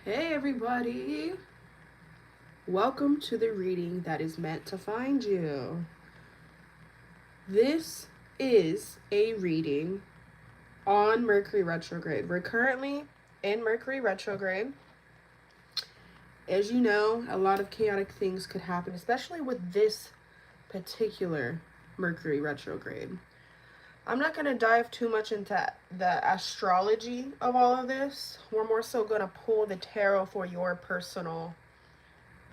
Hey everybody! Welcome to the reading that is meant to find you. This is a reading on Mercury retrograde. We're currently in Mercury retrograde. As you know, a lot of chaotic things could happen, especially with this particular Mercury retrograde. I'm not going to dive too much into the astrology of all of this. We're more so going to pull the tarot for your personal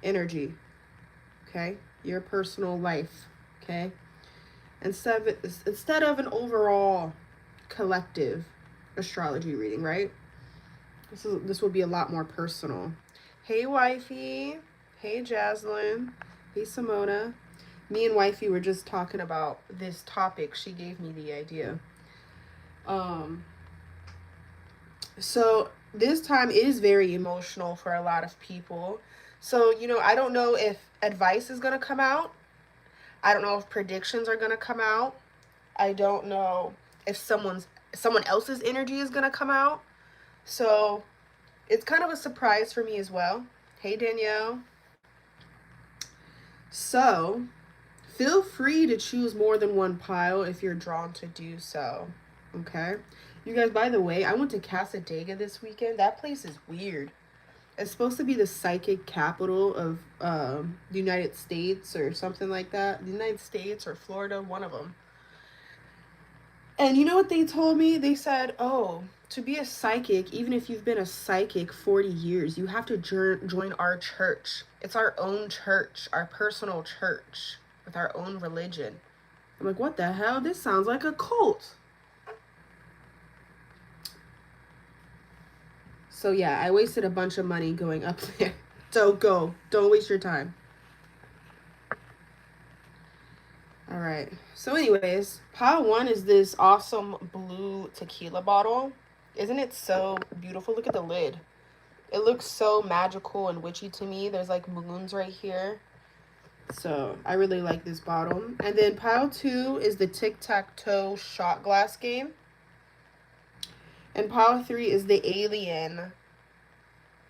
energy, okay? Your personal life, okay? Instead of an overall collective astrology reading, right? This will be a lot more personal. Hey, wifey. Hey, Jaslyn. Hey, Simona. Me and wifey were just talking about this topic. She gave me the idea. Um, so this time is very emotional for a lot of people. So, I don't know if advice is going to come out. I don't know if predictions are going to come out. I don't know if someone else's energy is going to come out. So, it's kind of a surprise for me as well. Hey, Danielle. So, feel free to choose more than one pile if you're drawn to do so. Okay? You guys, by the way, I went to Casadega this weekend. That place is weird. It's supposed to be the psychic capital of the United States or something like that. The United States or Florida, one of them. And you know what they told me? They said, oh, to be a psychic, even if you've been a psychic 40 years, you have to join our church. It's our own church, our personal church, with our own religion. I'm like, what the hell? This sounds like a cult. So yeah, I wasted a bunch of money going up there. Don't go. Don't waste your time. All right. So anyways, pile one is this awesome blue tequila bottle. Isn't it so beautiful? Look at the lid. It looks so magical and witchy to me. There's like moons right here. So I really like this bottle. And then pile two is the tic-tac-toe shot glass game. And pile three is the alien.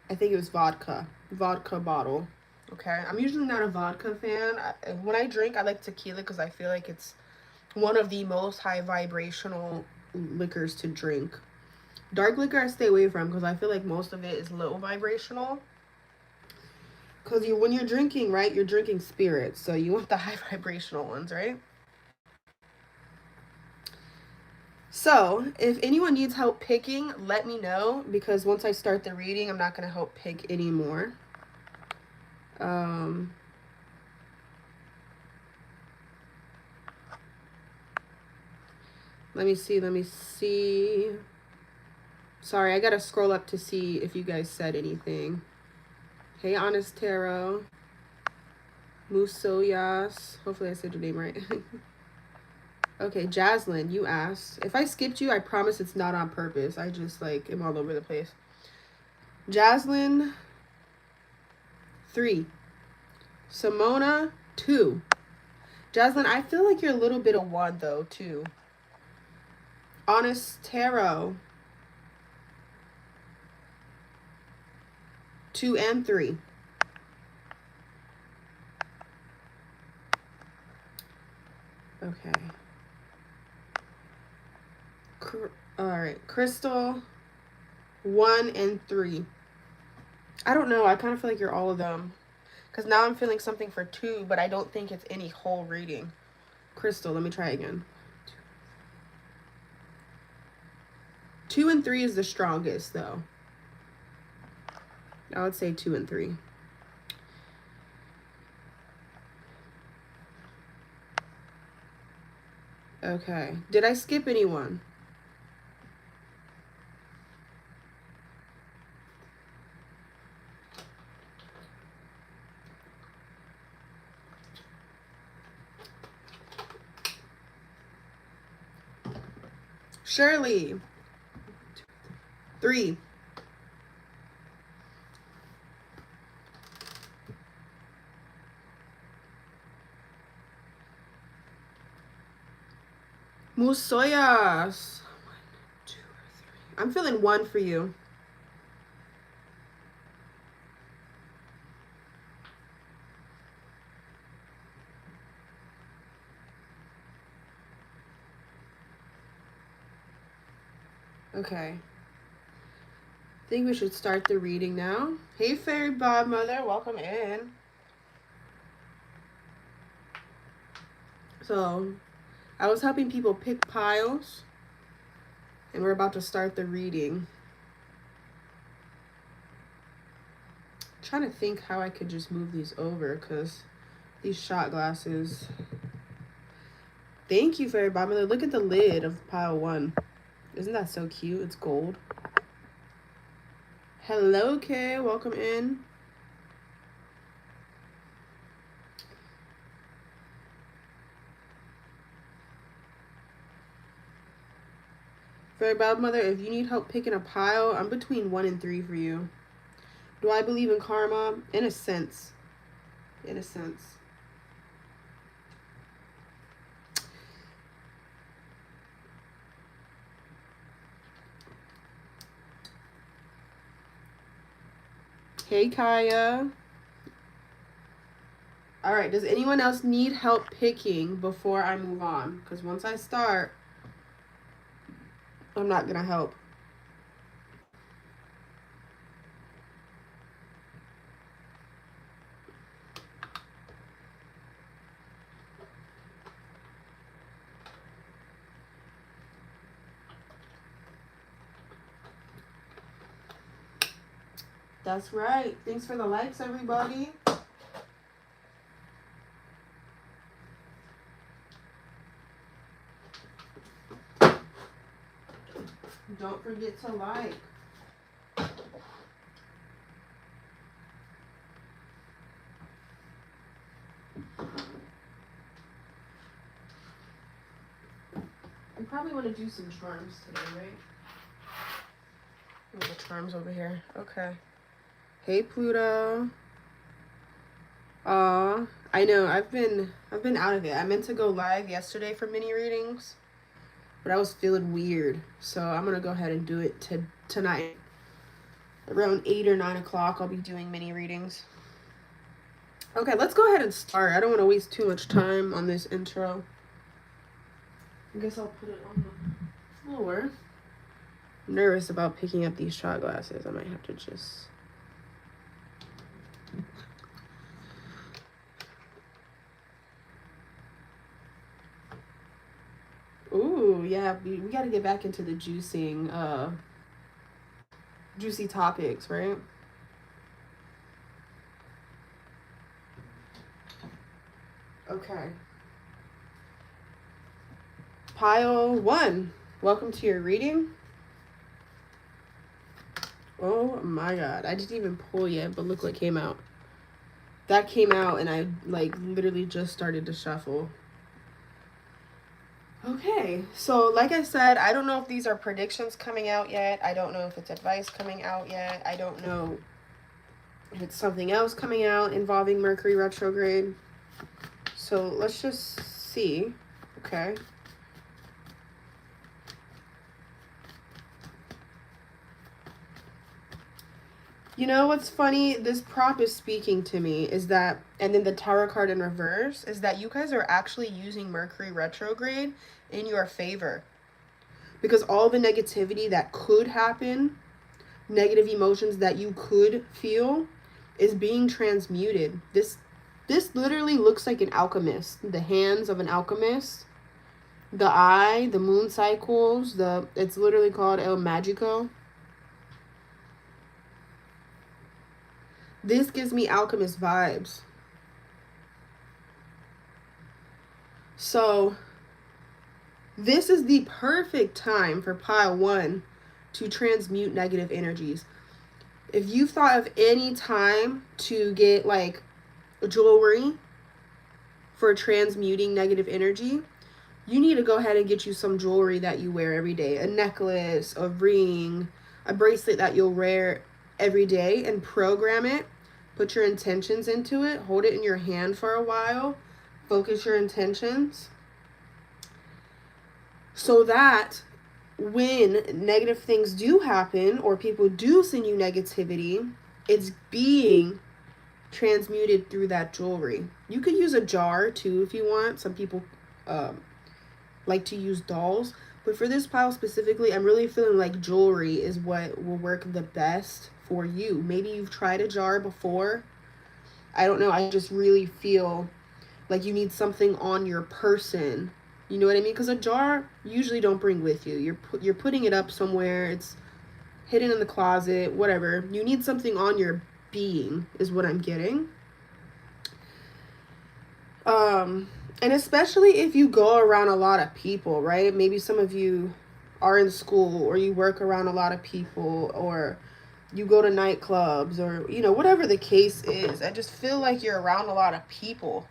I think it was vodka bottle. Okay, I'm usually not a vodka fan. When I drink, I like tequila because I feel like it's one of the most high vibrational liquors to drink. Dark liquor I stay away from because I feel like most of it is low vibrational. Because when you're drinking, right, you're drinking spirits, so you want the high vibrational ones, right? So, if anyone needs help picking, let me know because once I start the reading, I'm not going to help pick anymore. Um, let me see. Sorry, I got to scroll up to see if you guys said anything. Hey, Honest Tarot. Musoyas. Hopefully I said your name right. Okay, Jaslyn, you asked. If I skipped you, I promise it's not on purpose. I just, am all over the place. Jaslyn, 3. Simona, 2. Jaslyn, I feel like you're a little bit of 1, though, too. Honest Tarot, 2 and 3. Okay. All right. Crystal, 1 and 3. I don't know. I kind of feel like you're all of them. Because now I'm feeling something for 2, but I don't think it's any whole reading. Crystal, let me try again. 2 and 3 is the strongest, though. I would say 2 and 3. Okay. Did I skip anyone? Shirley. 3. Musoyas. 1, 2, or 3. I'm feeling 1 for you. Okay. I think we should start the reading now. Hey, Fairy Godmother. Welcome in. So, I was helping people pick piles. And we're about to start the reading. I'm trying to think how I could just move these over, because these shot glasses. Thank you, Fairy Godmother. Look at the lid of pile 1. Isn't that so cute? It's gold. Hello, Kay. Welcome in. Fairy Godmother, if you need help picking a pile, I'm between 1 and 3 for you. Do I believe in karma? In a sense. In a sense. Hey, Kaya. All right, does anyone else need help picking before I move on? Because once I start, I'm not going to help. That's right. Thanks for the likes, everybody. Don't forget to like. You probably want to do some charms today, right? Oh, the charms over here. Okay. Hey, Pluto. I know I've been out of it. I meant to go live yesterday for mini readings, but I was feeling weird, so I'm gonna go ahead and do it tonight. Around 8 or 9 o'clock, I'll be doing mini readings. Okay, let's go ahead and start. I don't want to waste too much time on this intro. I guess I'll put it on the floor. I'm nervous about picking up these shot glasses. I might have to just... Ooh, yeah, we got to get back into the juicing, juicy topics, right? Okay. Pile 1. Welcome to your reading. Oh my god. I didn't even pull yet, but look what came out. That came out and I like literally just started to shuffle. Okay, so like I said, I don't know if these are predictions coming out yet. I don't know if it's advice coming out yet. I don't know if it's something else coming out involving Mercury retrograde. So let's just see. Okay. You know what's funny? This prop is speaking to me is that, and then the tarot card in reverse, is that you guys are actually using Mercury retrograde in your favor. Because all the negativity that could happen, negative emotions that you could feel, is being transmuted. This literally looks like an alchemist. The hands of an alchemist. The eye, the moon cycles, it's literally called El Magico. This gives me alchemist vibes. So, this is the perfect time for pile 1 to transmute negative energies. If you've thought of any time to get like jewelry for transmuting negative energy, you need to go ahead and get you some jewelry that you wear every day. A necklace, a ring, a bracelet that you'll wear every day, and program it. Put your intentions into it. Hold it in your hand for a while. Focus your intentions. So that when negative things do happen or people do send you negativity, it's being transmuted through that jewelry. You could use a jar too if you want. Some people like to use dolls. But for this pile specifically, I'm really feeling like jewelry is what will work the best for you. Maybe you've tried a jar before. I don't know. I just really feel like you need something on your person. You know what I mean? Because a jar you usually don't bring with you. You're putting it up somewhere. It's hidden in the closet, whatever. You need something on your being is what I'm getting. And especially if you go around a lot of people, right? Maybe some of you are in school or you work around a lot of people or you go to nightclubs or, you know, whatever the case is. I just feel like you're around a lot of people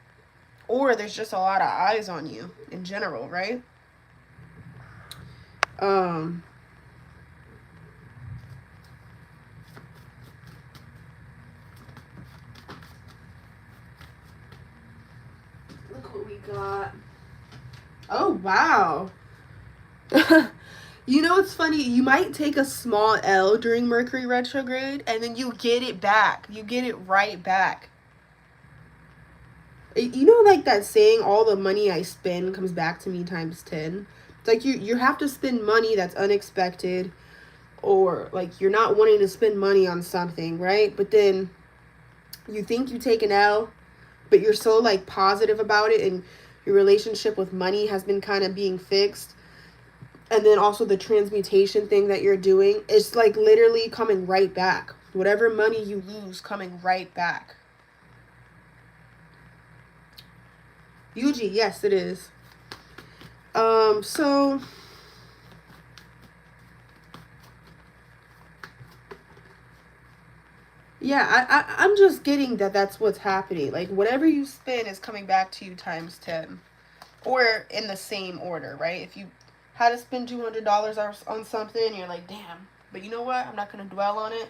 or there's just a lot of eyes on you in general, right? Look what we got. Oh, wow. You know what's funny? You might take a small L during Mercury retrograde and then you get it back. You get it right back. You know, like that saying, all the money I spend comes back to me times 10. It's like you have to spend money that's unexpected or like you're not wanting to spend money on something, right? But then you think you take an L, but you're so like positive about it and your relationship with money has been kind of being fixed. And then also the transmutation thing that you're doing, it's like literally coming right back. Whatever money you lose coming right back. Yuji, yes, it is. So yeah, I'm just getting that that's what's happening. Like whatever you spend is coming back to you times 10, or in the same order, right? If you had to spend $200 on something, you're like, damn. But you know what? I'm not gonna dwell on it.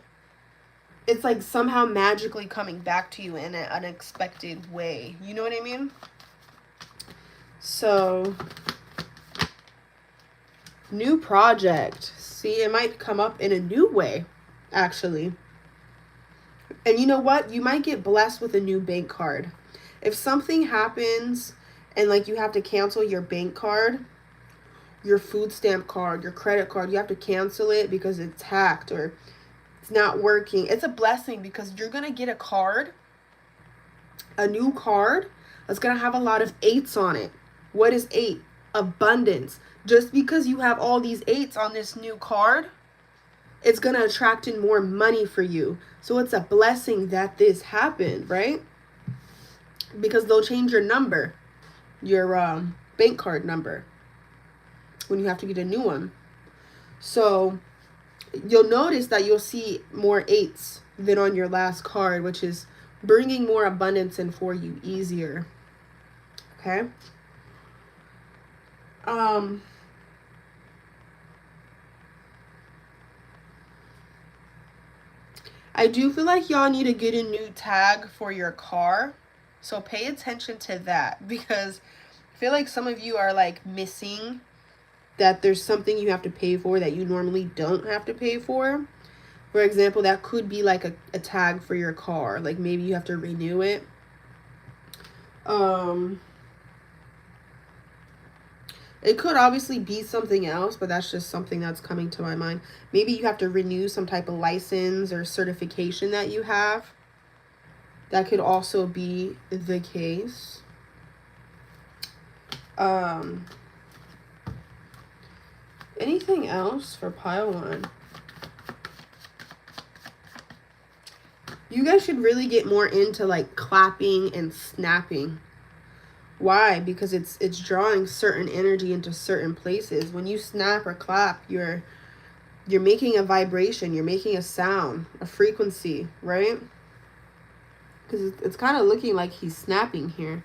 It's like somehow magically coming back to you in an unexpected way. You know what I mean? So, new project. See, it might come up in a new way, actually. And you know what? You might get blessed with a new bank card. If something happens and like you have to cancel your bank card, your food stamp card, your credit card, you have to cancel it because it's hacked or it's not working. It's a blessing because you're going to get a card, a new card that's going to have a lot of eights on it. What is 8? Abundance. Just because you have all these 8s on this new card, it's going to attract in more money for you. So it's a blessing that this happened, right? Because they'll change your number, your bank card number, when you have to get a new one. So you'll notice that you'll see more 8s than on your last card, which is bringing more abundance in for you easier. Okay? I do feel like y'all need to get a new tag for your car. So pay attention to that because I feel like some of you are like missing that there's something you have to pay for that you normally don't have to pay for. For example, that could be like a tag for your car. Like maybe you have to renew it. It could obviously be something else, but that's just something that's coming to my mind. Maybe you have to renew some type of license or certification that you have. That could also be the case. Anything else for pile 1? You guys should really get more into like clapping and snapping. Why? Because it's drawing certain energy into certain places. When you snap or clap, you're making a vibration, you're making a sound, a frequency, right? Because it's kind of looking like he's snapping here.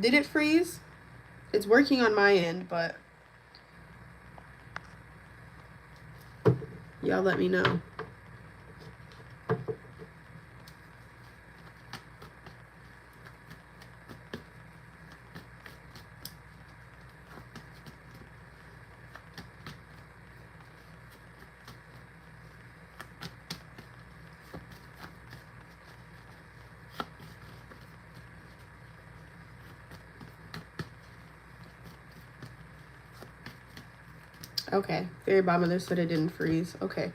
Did it freeze? It's working on my end, but y'all let me know. Okay. Fairy godmother said it didn't freeze. Okay.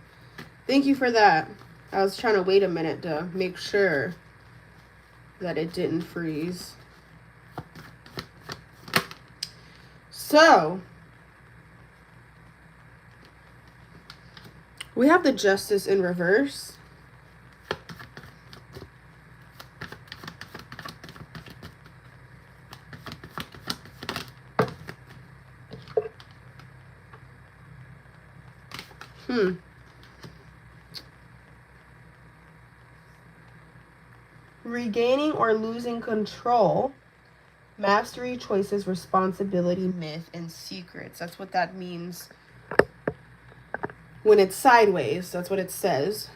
Thank you for that. I was trying to wait a minute to make sure that it didn't freeze. So, we have the Justice in reverse. Regaining or losing control. Mastery, choices, responsibility, myth, and secrets. That's what that means when it's sideways. That's what it says.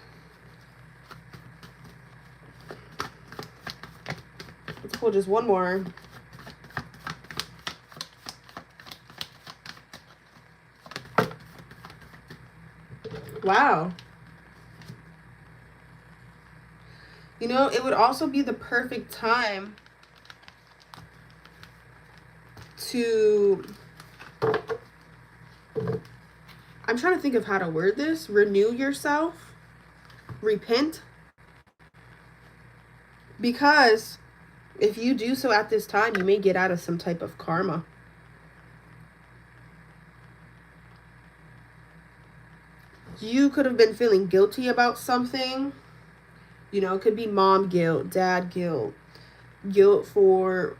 Let's pull just one more. Wow. You know, it would also be the perfect time to... I'm trying to think of how to word this. Renew yourself. Repent. Because if you do so at this time, you may get out of some type of karma. You could have been feeling guilty about something. You know, it could be mom guilt, dad guilt, guilt for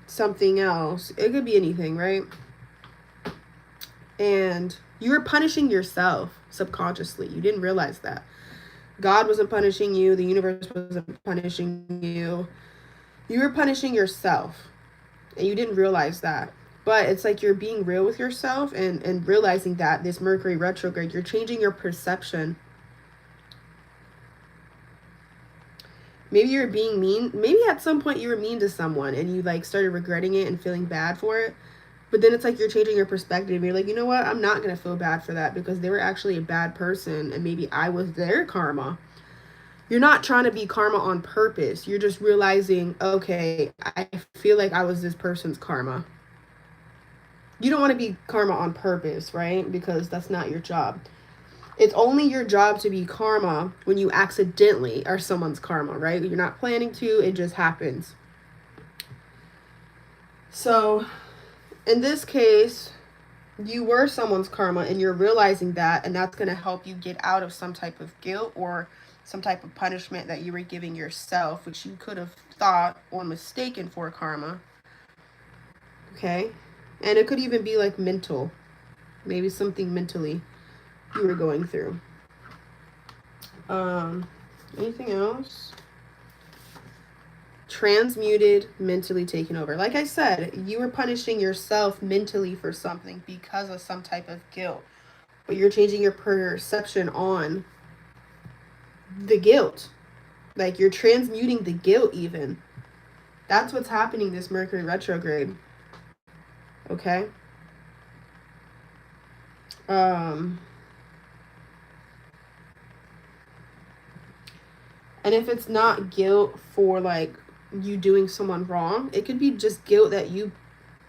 something else. It could be anything, right? And you were punishing yourself subconsciously. You didn't realize that. God wasn't punishing you. The universe wasn't punishing you. You were punishing yourself. And you didn't realize that. But it's like you're being real with yourself and realizing that this Mercury retrograde, you're changing your perception. Maybe you're being mean. Maybe at some point you were mean to someone and you like started regretting it and feeling bad for it. But then it's like you're changing your perspective. You're like, you know what? I'm not going to feel bad for that because they were actually a bad person and maybe I was their karma. You're not trying to be karma on purpose. You're just realizing, okay, I feel like I was this person's karma. You don't want to be karma on purpose, right? Because that's not your job. It's only your job to be karma when you accidentally are someone's karma, right? You're not planning to, it just happens. So, in this case, you were someone's karma and you're realizing that, and that's going to help you get out of some type of guilt or some type of punishment that you were giving yourself, which you could have thought or mistaken for karma. Okay? And it could even be like mental. Maybe something mentally you were going through. Anything else? Transmuted, mentally taken over. Like I said, you were punishing yourself mentally for something because of some type of guilt. But you're changing your perception on the guilt. Like you're transmuting the guilt even. That's what's happening this Mercury retrograde. Okay? And if it's not guilt for like you doing someone wrong, it could be just guilt that you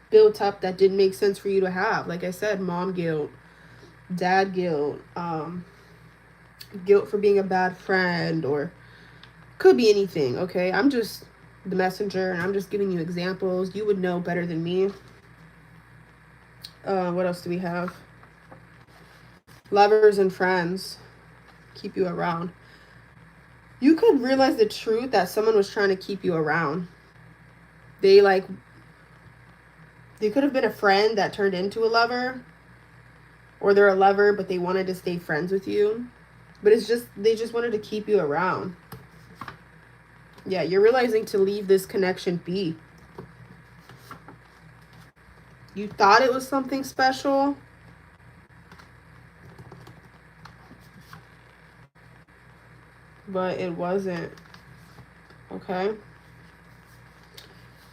built up that didn't make sense for you to have. Like I said, mom guilt, dad guilt, guilt for being a bad friend, or could be anything. Okay, I'm just the messenger and I'm just giving you examples. You would know better than me. What else do we have? Lovers and friends keep you around. You could realize the truth that someone was trying to keep you around. They could have been a friend that turned into a lover, or they're a lover but they wanted to stay friends with you, but it's just they just wanted to keep you around. Yeah, you're realizing to leave this connection be. You thought it was something special, but it wasn't. Okay?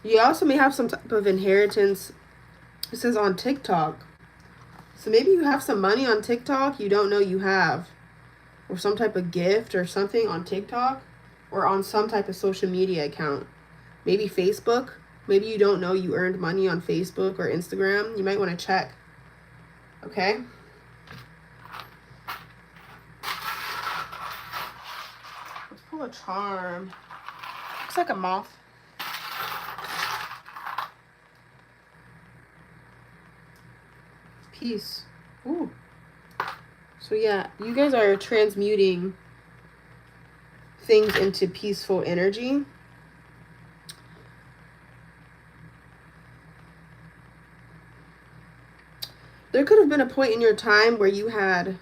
You also may have some type of inheritance. It says on TikTok. So maybe you have some money on TikTok you don't know you have. Or some type of gift or something on TikTok. Or on some type of social media account. Maybe Facebook. Maybe you don't know you earned money on Facebook or Instagram. You might want to check. Okay? Let's pull a charm. Looks like a moth. Peace. Ooh. So yeah, you guys are transmuting things into peaceful energy. There could have been a point in your time where you had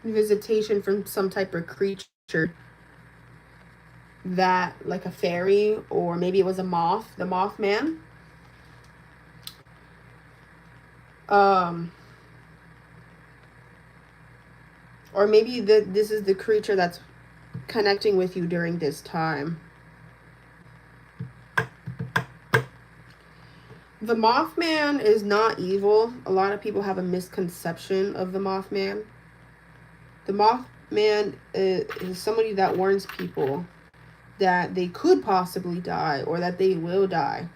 visitation from some type of creature that, like a fairy, or maybe it was a moth, the Mothman. Or maybe this is the creature that's connecting with you during this time. The Mothman is not evil. A lot of people have a misconception of the Mothman. The Mothman is somebody that warns people that they could possibly die or that they will die.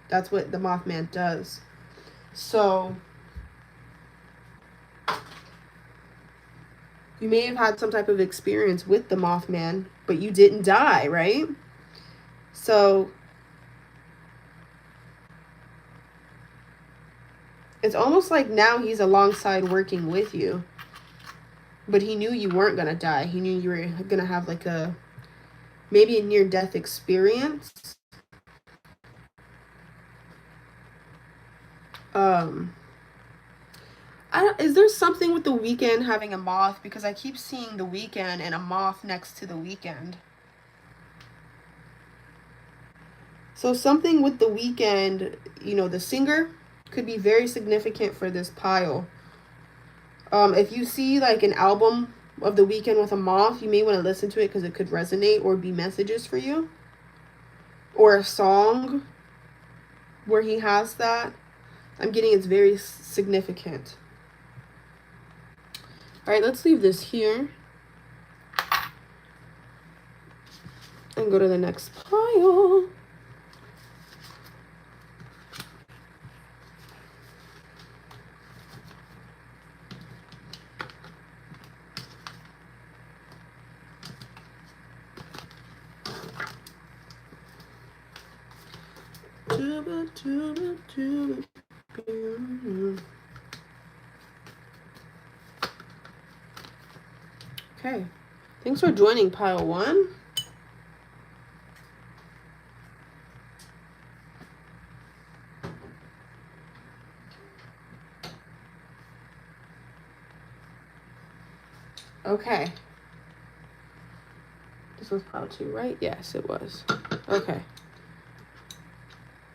That's what the Mothman does. So you may have had some type of experience with the Mothman, but you didn't die, right? So it's almost like now he's alongside working with you. But he knew you weren't going to die. He knew you were going to have like maybe a near-death experience. Is there something with the weekend having a moth? Because I keep seeing the weekend and a moth next to the weekend. So something with the weekend, you know, the singer could be very significant for this pile. If you see like an album of the weekend with a moth, you may want to listen to it because it could resonate or be messages for you. Or a song where he has that. I'm getting it's very significant. All right, let's leave this here and go to the next pile. Okay, thanks for joining pile 1. Okay. This was pile 2, right? Yes, it was. Okay.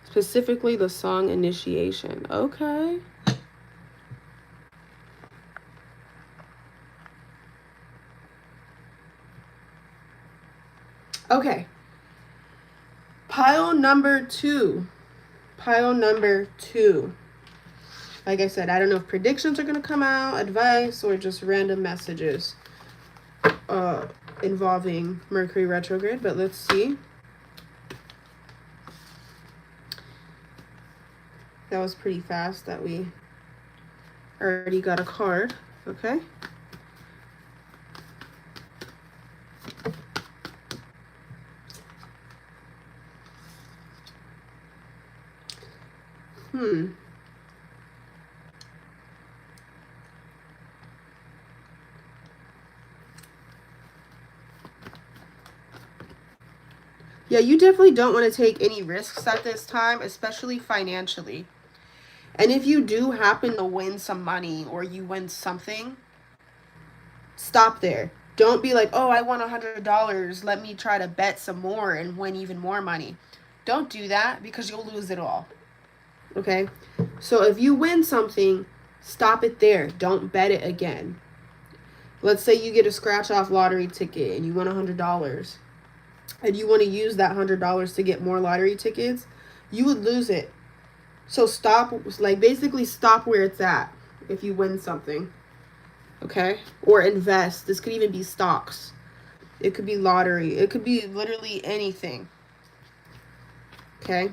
Specifically the song Initiation. Okay. Okay. Pile number 2. Pile number 2. Like I said, I don't know if predictions are going to come out, advice, or just random messages involving Mercury retrograde, but let's see. That was pretty fast that we already got a card. Okay. Yeah, you definitely don't want to take any risks at this time, especially financially. And if you do happen to win some money or you win something, stop there. Don't be like, oh, I won $100. Let me try to bet some more and win even more money. Don't do that because you'll lose it all. Okay? So if you win something, stop it there. Don't bet it again. Let's say you get a scratch off lottery ticket and you win $100. And you want to use that $100 to get more lottery tickets, you would lose it. So stop, like basically stop where it's at if you win something. Okay? Or invest. This could even be stocks. It could be lottery. It could be literally anything. Okay?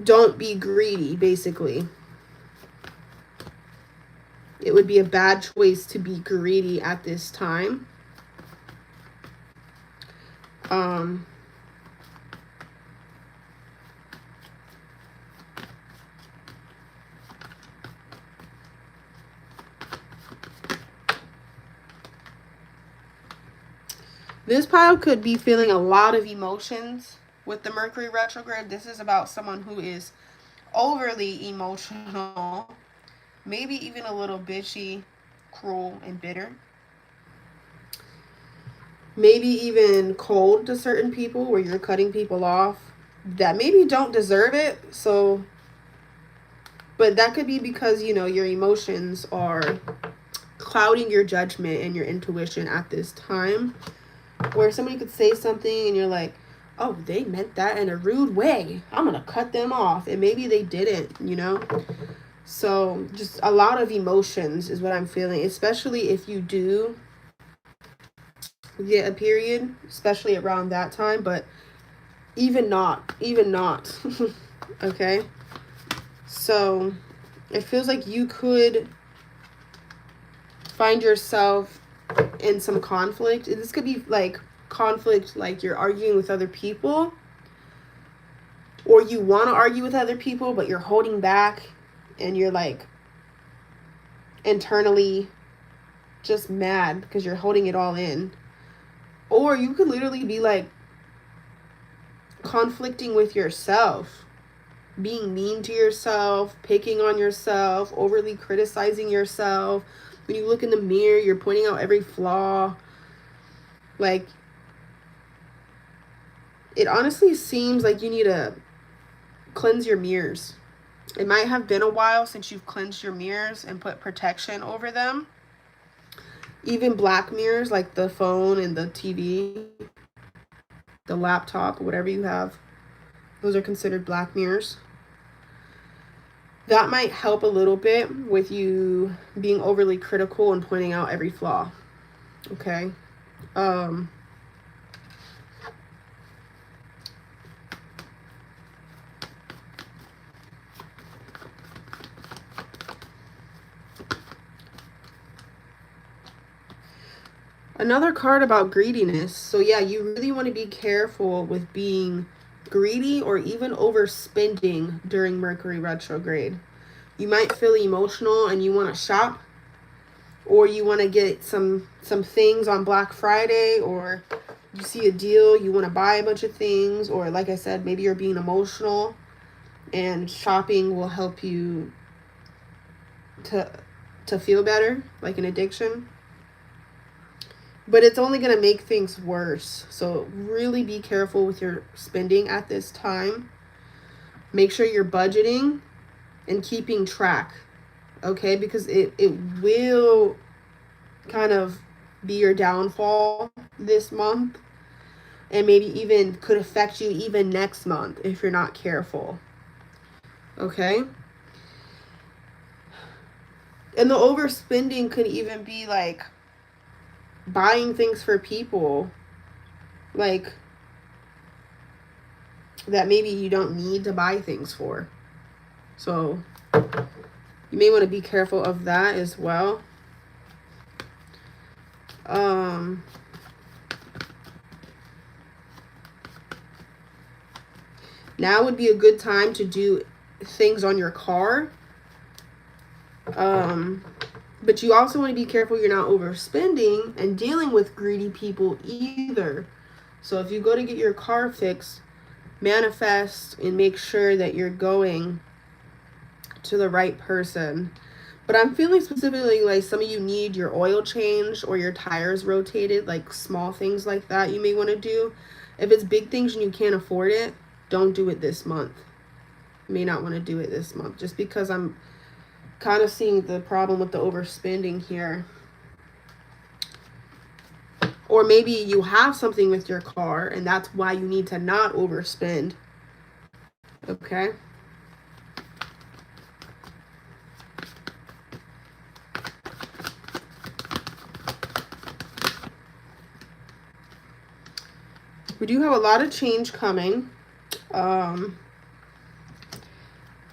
Don't be greedy, basically. it would be a bad choice to be greedy at this time. This pile could be feeling a lot of emotions with the Mercury retrograde. This is about someone who is overly emotional, maybe even a little bitchy, cruel, and bitter. Maybe even cold to certain people, where you're cutting people off that maybe don't deserve it. So, but that could be because, you know, your emotions are clouding your judgment and your intuition at this time, where somebody could say something and you're like, oh, they meant that in a rude way, I'm gonna cut them off, and maybe they didn't, you know. So just a lot of emotions is what I'm feeling, especially if you do get a period, especially around that time, but even not okay. So it feels like you could find yourself in some conflict. This could be like conflict, like you're arguing with other people, or you want to argue with other people but you're holding back and you're like internally just mad because you're holding it all in. Or you could literally be like conflicting with yourself, being mean to yourself, picking on yourself, overly criticizing yourself. When you look in the mirror, you're pointing out every flaw. Like, it honestly seems like you need to cleanse your mirrors. It might have been a while since you've cleansed your mirrors and put protection over them. Even black mirrors, like the phone and the TV, the laptop, whatever you have, those are considered black mirrors. That might help a little bit with you being overly critical and pointing out every flaw. Okay. Another card about greediness. So yeah, you really want to be careful with being greedy or even overspending during Mercury retrograde. You might feel emotional and you want to shop, or you want to get some things on Black Friday, or you see a deal, you want to buy a bunch of things, or like I said, maybe you're being emotional and shopping will help you to feel better, like an addiction. But it's only going to make things worse. So really be careful with your spending at this time. Make sure you're budgeting and keeping track, okay? Because it will kind of be your downfall this month, and maybe even could affect you even next month if you're not careful, okay? And the overspending could even be like buying things for people, like, that maybe you don't need to buy things for. So you may want to be careful of that as well. Now would be a good time to do things on your car. But you also want to be careful you're not overspending and dealing with greedy people either. So if you go to get your car fixed, manifest and make sure that you're going to the right person. But I'm feeling specifically like some of you need your oil changed or your tires rotated, like small things like that you may want to do. If it's big things and you can't afford it, don't do it this month. You may not want to do it this month, just because I'm kind of seeing the problem with the overspending here. Or maybe you have something with your car and that's why you need to not overspend. Okay? We do have a lot of change coming.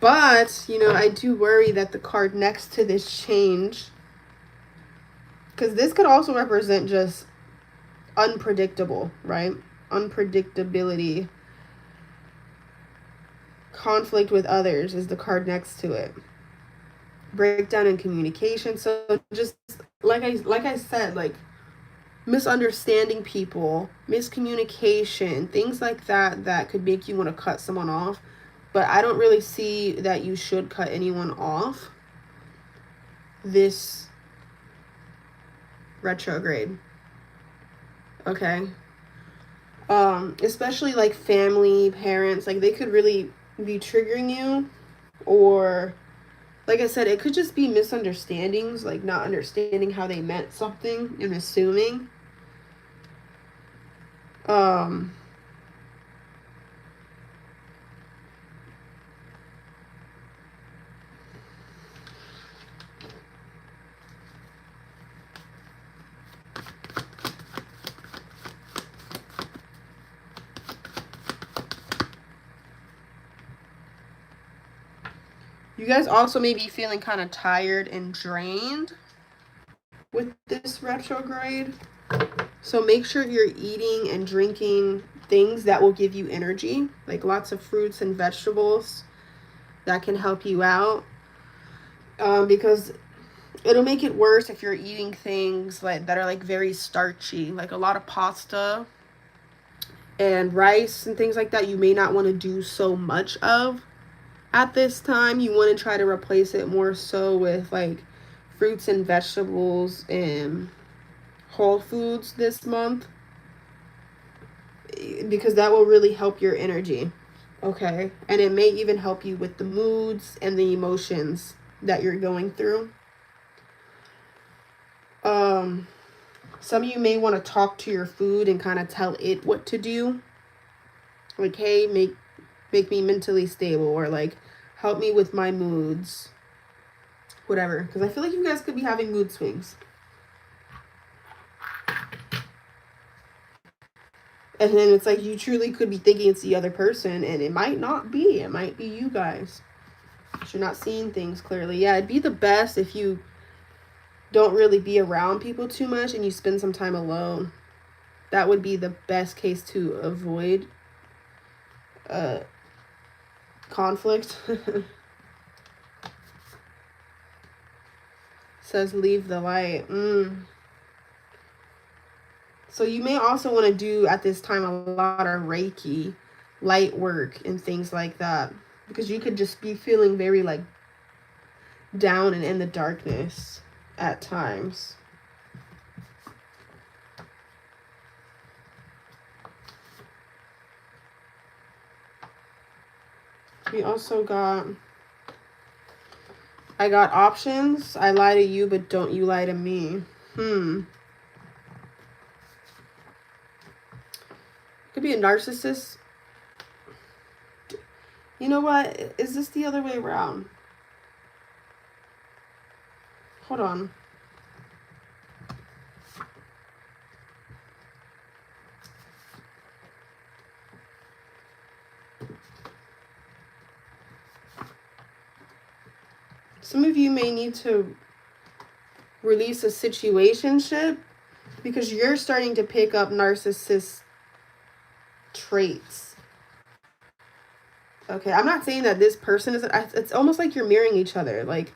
But, you know, I do worry that the card next to this change Because this could also represent just unpredictable, right? Unpredictability. Conflict with others is the card next to it. Breakdown in communication. So just like I said, like misunderstanding people, miscommunication, things like that that could make you want to cut someone off. But I don't really see that you should cut anyone off this retrograde. Okay. Especially like family, parents, like they could really be triggering you, or like I said, it could just be misunderstandings, like not understanding how they meant something and assuming. Um you guys also may be feeling kind of tired and drained with this retrograde. So make sure you're eating and drinking things that will give you energy, like lots of fruits and vegetables that can help you out. Because it'll make it worse if you're eating things like that are like very starchy, like a lot of pasta and rice and things like that. You may not want to do so much of at this time. You want to try to replace it more so with like fruits and vegetables and whole foods this month, because that will really help your energy. Okay. And it may even help you with the moods and the emotions that you're going through. Some of you may want to talk to your food and kind of tell it what to do. Like, hey, make me mentally stable, or like help me with my moods. Whatever. Because I feel like you guys could be having mood swings. And then it's like you truly could be thinking it's the other person, and it might not be. It might be you guys. You're not seeing things clearly. Yeah, it'd be the best if you don't really be around people too much and you spend some time alone. That would be the best case to avoid conflict. Says leave the light. So you may also want to do at this time a lot of Reiki, light work, and things like that. Because you could just be feeling very like down and in the darkness at times. We also got, I got options. I lie to you, but don't you lie to me. Could be a narcissist. You know what? Is this the other way around? Hold on. Some of you may need to release a situationship because you're starting to pick up narcissist traits. Okay, I'm not saying that this person isn't. It's almost like you're mirroring each other. Like,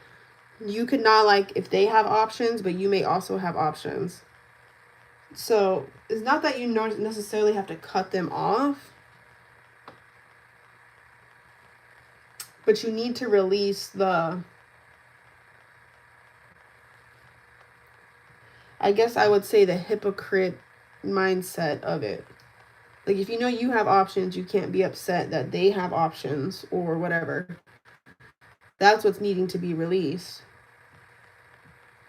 you could not, like, if they have options, but you may also have options. So it's not that you necessarily have to cut them off, but you need to release the, I guess I would say, the hypocrite mindset of it. Like, if you know you have options, you can't be upset that they have options or whatever. That's what's needing to be released.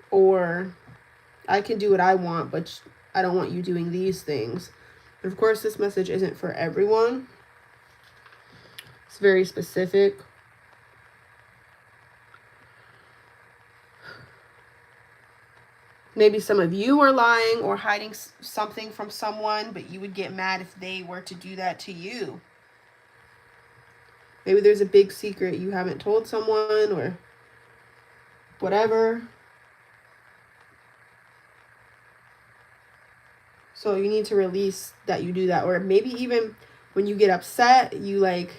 Or, I can do what I want, but I don't want you doing these things. And of course, this message isn't for everyone. It's very specific. Maybe some of you are lying or hiding something from someone, but you would get mad if they were to do that to you. Maybe there's a big secret you haven't told someone or whatever. So you need to release that you do that. Or maybe even when you get upset, you like,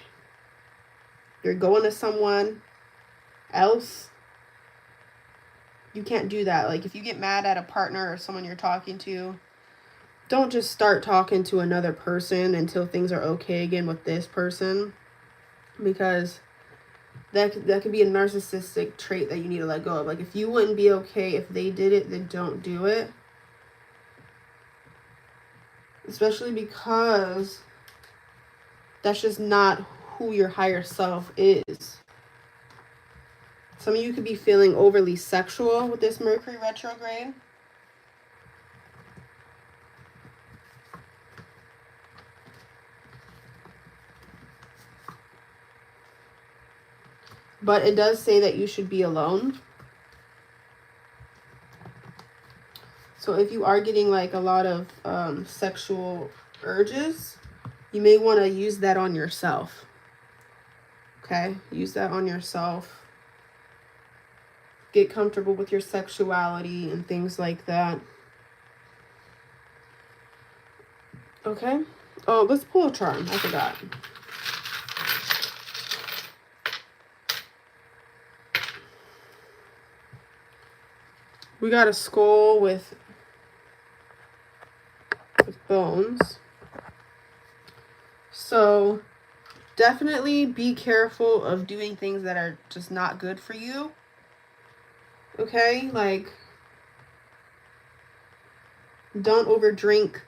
you're going to someone else. You can't do that. Like if you get mad at a partner or someone you're talking to, don't just start talking to another person until things are okay again with this person, because that could be a narcissistic trait that you need to let go of. Like if you wouldn't be okay if they did it, then don't do it. Especially because that's just not who your higher self is. Some of you could be feeling overly sexual with this Mercury retrograde. But it does say that you should be alone. So if you are getting like a lot of sexual urges, you may want to use that on yourself. Okay? Use that on yourself. Get comfortable with your sexuality and things like that. Okay? Oh, let's pull a charm. I forgot. We got a skull with bones. So definitely be careful of doing things that are just not good for you. Okay? Like, don't overdrink.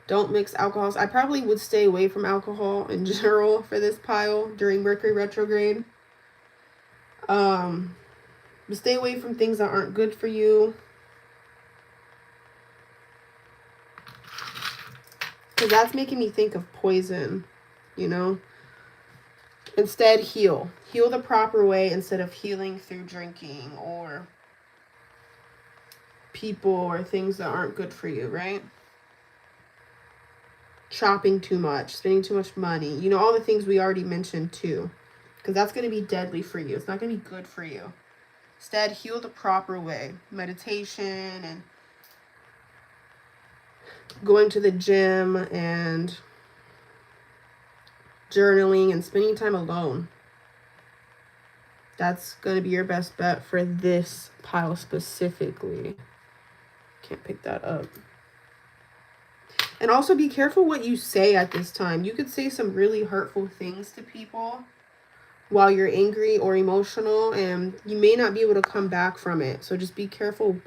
Don't mix alcohols. I probably would stay away from alcohol in general for this pile during Mercury retrograde. Stay away from things that aren't good for you. Because that's making me think of poison, you know? Instead, heal. Heal the proper way instead of healing through drinking or people or things that aren't good for you, right? Shopping too much, spending too much money. You know, all the things we already mentioned too. Because that's going to be deadly for you. It's not going to be good for you. Instead, heal the proper way. Meditation and going to the gym and journaling and spending time alone. That's going to be your best bet for this pile specifically. Can't pick that up. And also be careful what you say at this time. You could say some really hurtful things to people while you're angry or emotional, and you may not be able to come back from it. So just be careful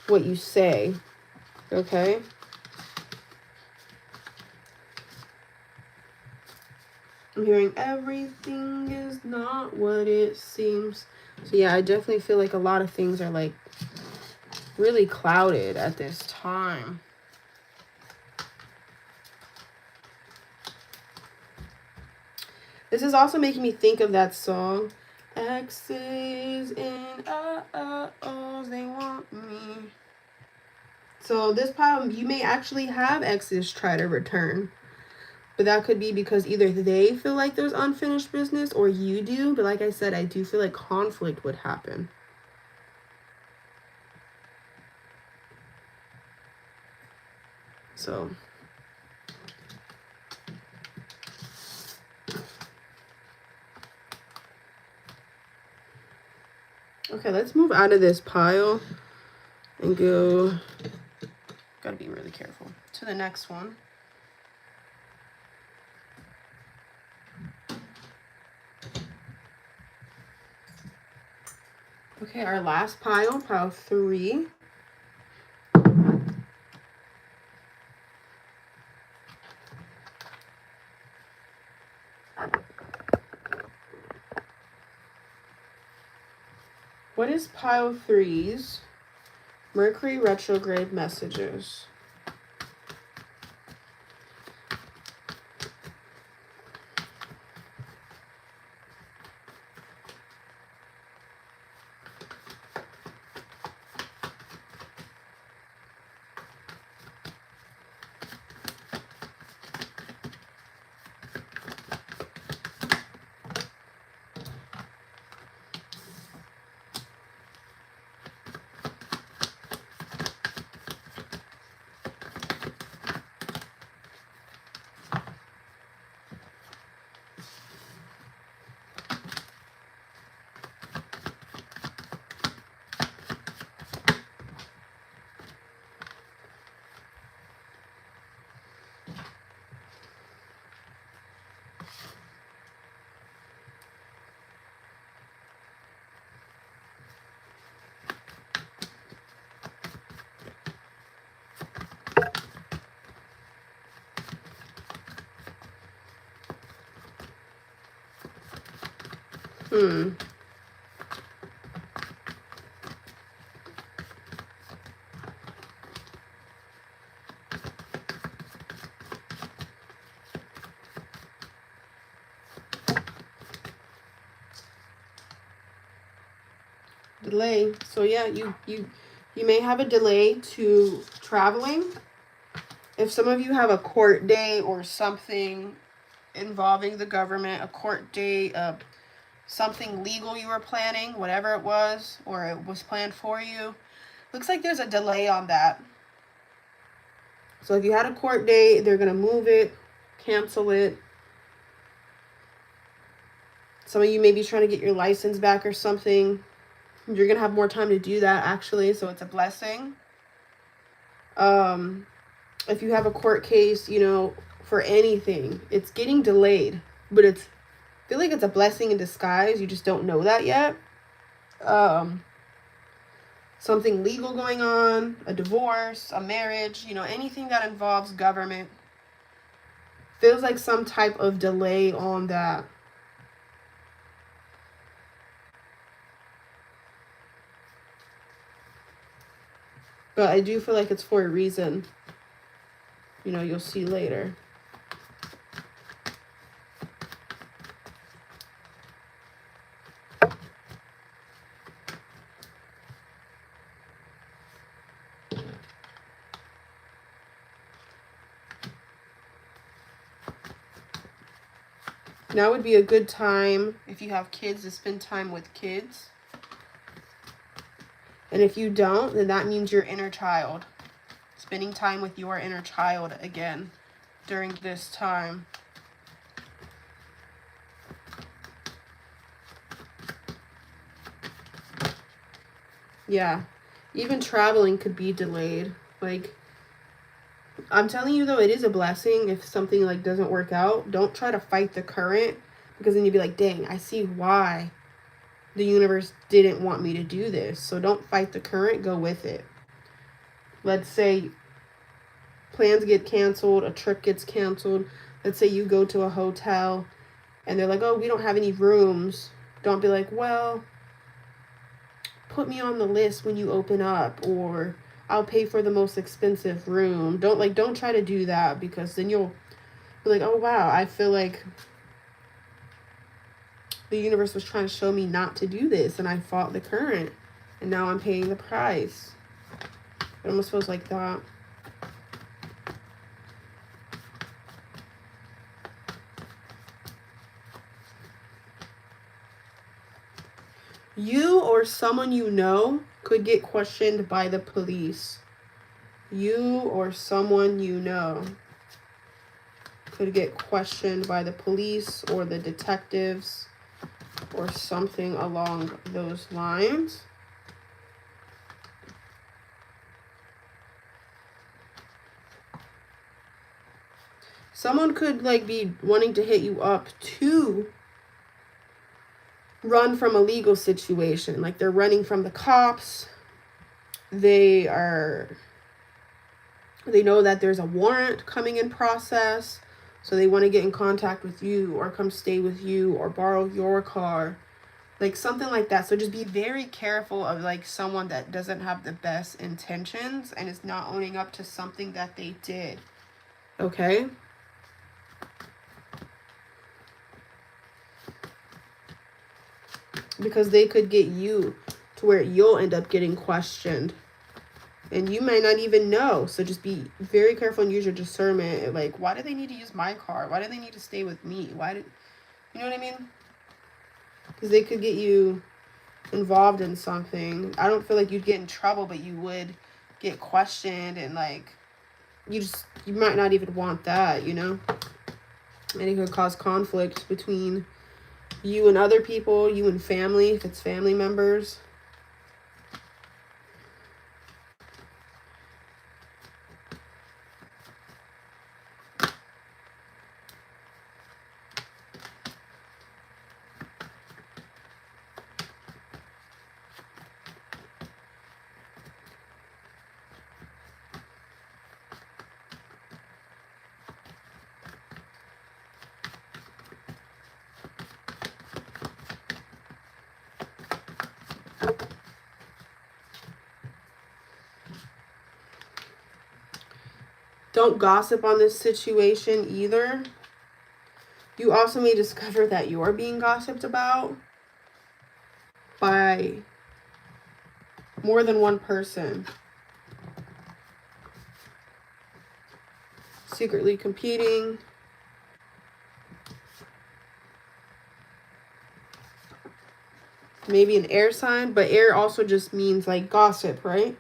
what you say, okay? I'm hearing everything is not what it seems. So yeah, I definitely feel like a lot of things are like really clouded at this time. This is also making me think of that song. X's and O's, they want me. So this pile, you may actually have exes try to return. But that could be because either they feel like there's unfinished business or you do. But like I said, I do feel like conflict would happen. So okay, let's move out of this pile and go, gotta be really careful, to the next one. Okay, our last pile, pile 3. What is pile 3's Mercury retrograde messages? Delay. So yeah, you may have a delay to traveling. If some of you have a court date or something involving the government, a court date, something legal you were planning, whatever it was, or it was planned for you, looks like there's a delay on that. So if you had a court date, they're going to move it, cancel it. Some of you may be trying to get your license back or something. You're going to have more time to do that, actually, so it's a blessing. If you have a court case, you know, for anything, it's getting delayed, but I feel like it's a blessing in disguise. You just don't know that yet. Something legal going on, a divorce, a marriage, you know, anything that involves government. Feels like some type of delay on that. But I do feel like it's for a reason. You know, you'll see later. Now would be a good time, if you have kids, to spend time with kids. And if you don't, then that means your inner child. Spending time with your inner child again during this time. Yeah. Even traveling could be delayed. Like, I'm telling you, though, it is a blessing if something, like, doesn't work out. Don't try to fight the current, because then you'd be like, dang, I see why the universe didn't want me to do this. So don't fight the current. Go with it. Let's say plans get canceled, a trip gets canceled. Let's say you go to a hotel and they're like, oh, we don't have any rooms. Don't be like, well, put me on the list when you open up, or I'll pay for the most expensive room. Don't try to do that, because then you'll be like, oh wow, I feel like the universe was trying to show me not to do this, and I fought the current, and now I'm paying the price. It almost feels like that. You or someone you know could get questioned by the police. You or someone you know could get questioned by the police or the detectives or something along those lines. Someone could, like, be wanting to hit you up to run from a legal situation. Like, they're running from the cops. They know that there's a warrant coming in process, so they want to get in contact with you or come stay with you or borrow your car, like something like that. So just be very careful of, like, someone that doesn't have the best intentions and is not owning up to something that they did. Okay? Because they could get you to where you'll end up getting questioned. And you might not even know. So just be very careful and use your discernment. Like, why do they need to use my car? Why do they need to stay with me? You know what I mean? Because they could get you involved in something. I don't feel like you'd get in trouble, but you would get questioned, and, like, you might not even want that, you know? And it could cause conflict between you and other people, you and family, if it's family members. Don't gossip on this situation either. You also may discover that you're being gossiped about by more than one person. Secretly competing. Maybe an air sign, but air also just means like gossip, right?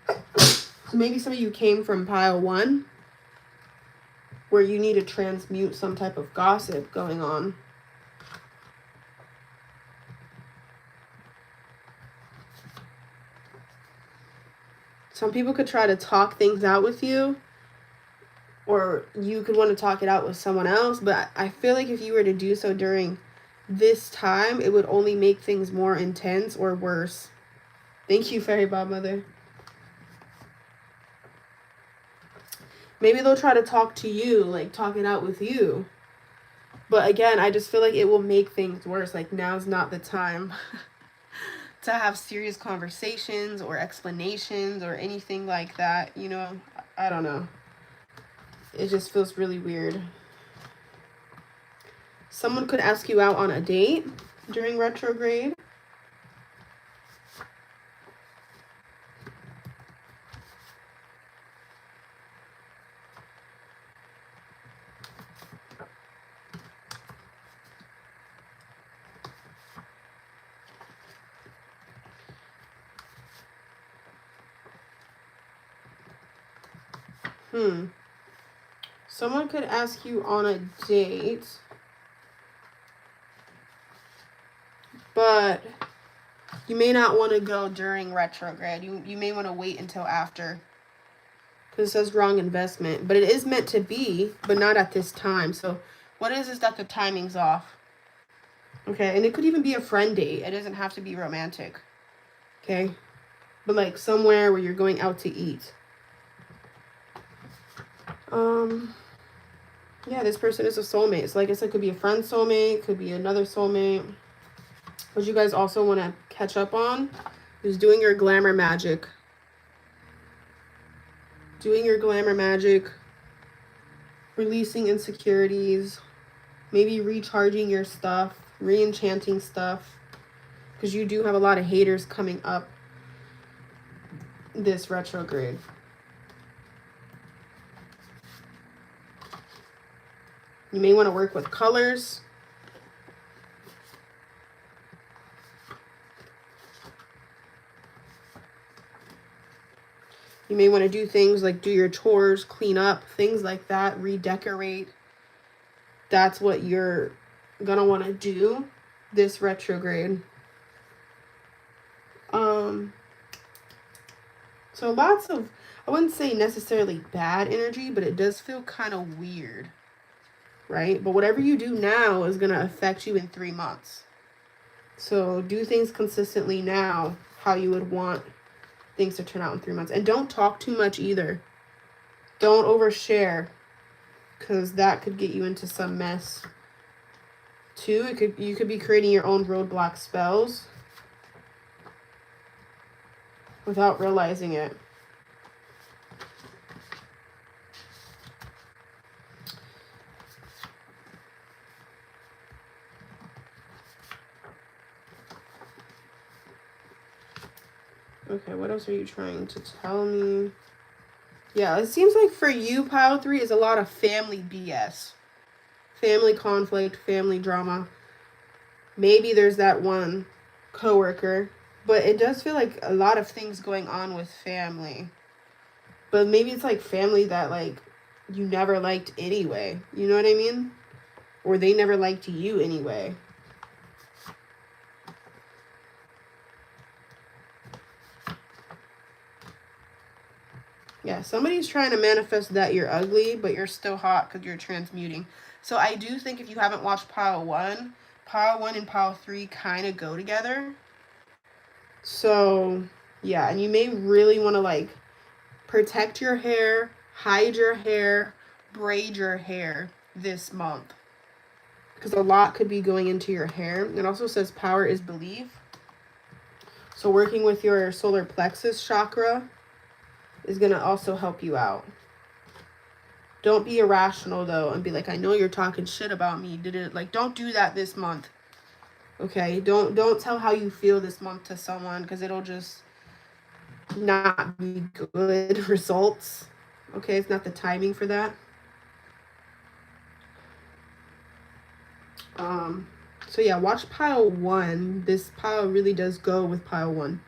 So maybe some of you came from pile 1, where you need to transmute some type of gossip going on. Some people could try to talk things out with you, or you could want to talk it out with someone else, but I feel like if you were to do so during this time, it would only make things more intense or worse. Thank you, Fairy Godmother. Maybe they'll try to talk to you, like talk it out with you. But again, I just feel like it will make things worse. Like, now's not the time to have serious conversations or explanations or anything like that. You know, I don't know. It just feels really weird. Someone could ask you out on a date during retrograde. Someone could ask you on a date, but you may not want to go during retrograde. You may want to wait until after, because it says wrong investment. But it is meant to be, but not at this time. So what is that the timing's off? Okay, and it could even be a friend date. It doesn't have to be romantic. Okay, but like somewhere where you're going out to eat. Yeah, this person is a soulmate. So like I said, it could be a friend soulmate, could be another soulmate. What you guys also want to catch up on is doing your glamour magic. Doing your glamour magic, releasing insecurities, maybe recharging your stuff, re-enchanting stuff, because you do have a lot of haters coming up this retrograde. You may want to work with colors. You may want to do things like do your chores, clean up, things like that, redecorate. That's what you're going to want to do this retrograde. So lots of, I wouldn't say necessarily bad energy, but it does feel kind of weird, right? But whatever you do now is going to affect you in 3 months. So do things consistently now, how you would want things to turn out in 3 months. And don't talk too much either. Don't overshare, because that could get you into some mess. 2, you could be creating your own roadblock spells without realizing it. Okay, what else are you trying to tell me? Yeah, it seems like for you, pile 3 is a lot of family BS. Family conflict, family drama. Maybe there's that one coworker, but it does feel like a lot of things going on with family. But maybe it's like family that like you never liked anyway. You know what I mean? Or they never liked you anyway. Yeah, somebody's trying to manifest that you're ugly, but you're still hot because you're transmuting. So I do think if you haven't watched pile 1 and pile 3 kind of go together. So yeah, and you may really want to like protect your hair, hide your hair, braid your hair this month, because a lot could be going into your hair. It also says power is belief. So working with your solar plexus chakra, is going to also help you out. Don't be irrational, though, and be like, I know you're talking shit about me. Like, don't do that this month. Okay? Don't tell how you feel this month to someone, because it'll just not be good results. Okay? It's not the timing for that. So yeah, watch pile 1. This pile really does go with pile 1.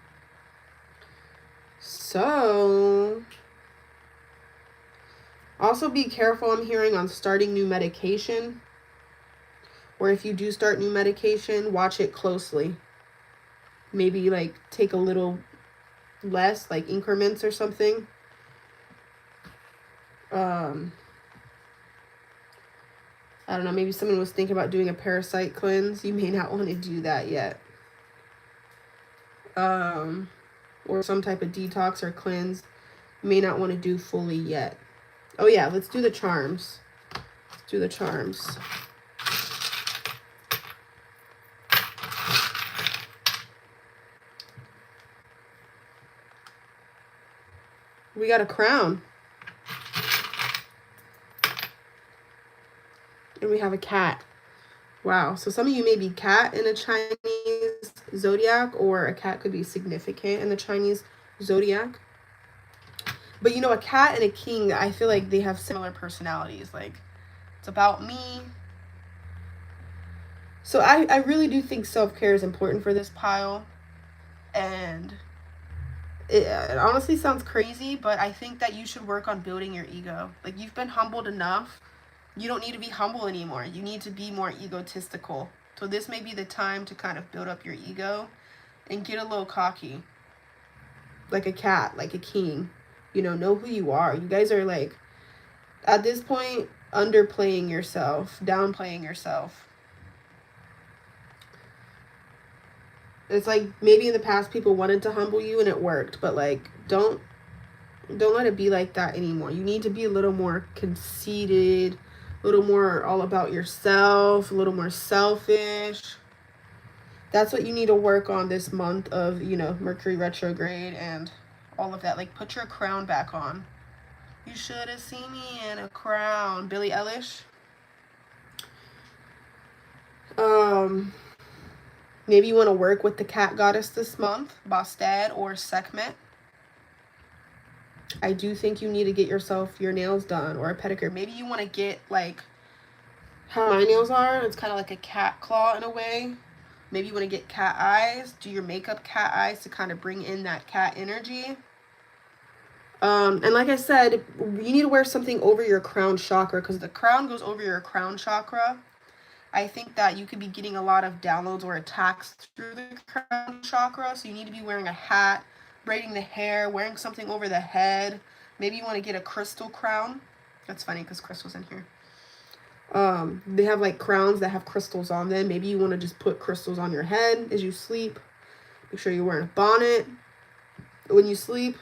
So, also be careful, I'm hearing, on starting new medication. Or if you do start new medication, watch it closely. Maybe like take a little less, like increments or something. I don't know, maybe someone was thinking about doing a parasite cleanse. You may not want to do that yet. Or some type of detox or cleanse. You may not want to do fully yet. Oh yeah, let's do the charms. Let's do the charms. We got a crown. And we have a cat. Wow. So some of you may be cat in a Chinese zodiac, or a cat could be significant in the Chinese zodiac. But you know, a cat and a king, I feel like they have similar personalities. Like, it's about me. So I really do think self-care is important for this pile. And it honestly sounds crazy, but I think that you should work on building your ego. Like, you've been humbled enough. You don't need to be humble anymore. You need to be more egotistical. So this may be the time to kind of build up your ego and get a little cocky. Like a cat, like a king. You know who you are. You guys are like, at this point, underplaying yourself, downplaying yourself. It's like maybe in the past people wanted to humble you and it worked, but like don't let it be like that anymore. You need to be a little more conceited, a little more all about yourself, a little more selfish. That's what you need to work on this month of, Mercury retrograde and all of that. Like, put your crown back on. You should have seen me in a crown. Billie Eilish. Maybe you want to work with the cat goddess this month, Bastet or Sekhmet. I do think you need to get yourself your nails done, or a pedicure. Maybe you want to get like how my nails are. It's kind of like a cat claw in a way. Maybe you want to get cat eyes. Do your makeup cat eyes to kind of bring in that cat energy. And like I said, you need to wear something over your crown chakra, because the crown goes over your crown chakra. I think that you could be getting a lot of downloads or attacks through the crown chakra. So you need to be wearing a hat, braiding the hair, wearing something over the head. Maybe you want to get a crystal crown. That's funny because crystal's in here. They have like crowns that have crystals on them. Maybe you want to just put crystals on your head as you sleep. Make sure you're wearing a bonnet when you sleep.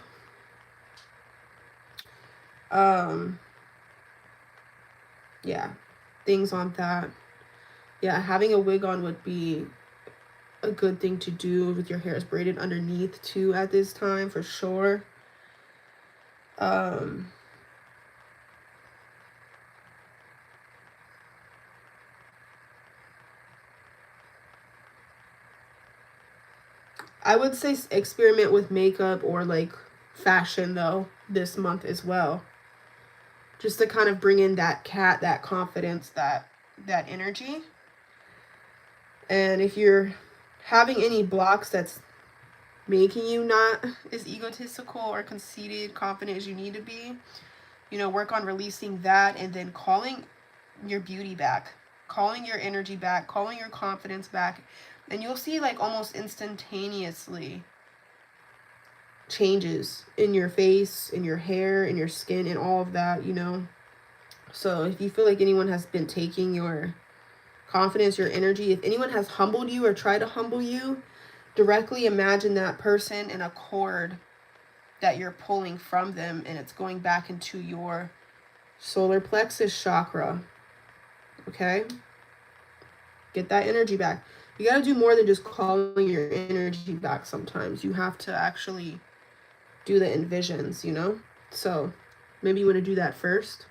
Yeah, things on that. Yeah, having a wig on would be a good thing to do with your hair is braided underneath too at this time, for sure. I would say experiment with makeup or like fashion though this month as well. Just to kind of bring in that cat, that confidence, that energy. And if you're having any blocks that's making you not as egotistical or conceited, confident as you need to be, work on releasing that, and then calling your beauty back, calling your energy back, calling your confidence back. And you'll see like almost instantaneously changes in your face, in your hair, in your skin, and all of that, So if you feel like anyone has been taking your confidence, your energy, if anyone has humbled you or tried to humble you, directly imagine that person in a cord that you're pulling from them, and it's going back into your solar plexus chakra. Okay? Get that energy back. You got to do more than just calling your energy back sometimes. You have to actually do the envisions, you know? So maybe you want to do that first.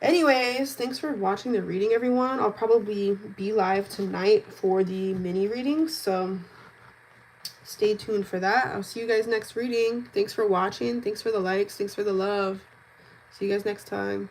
Anyways, thanks for watching the reading, everyone. I'll probably be live tonight for the mini readings, so stay tuned for that. I'll see you guys next reading. Thanks for watching. Thanks for the likes. Thanks for the love. See you guys next time.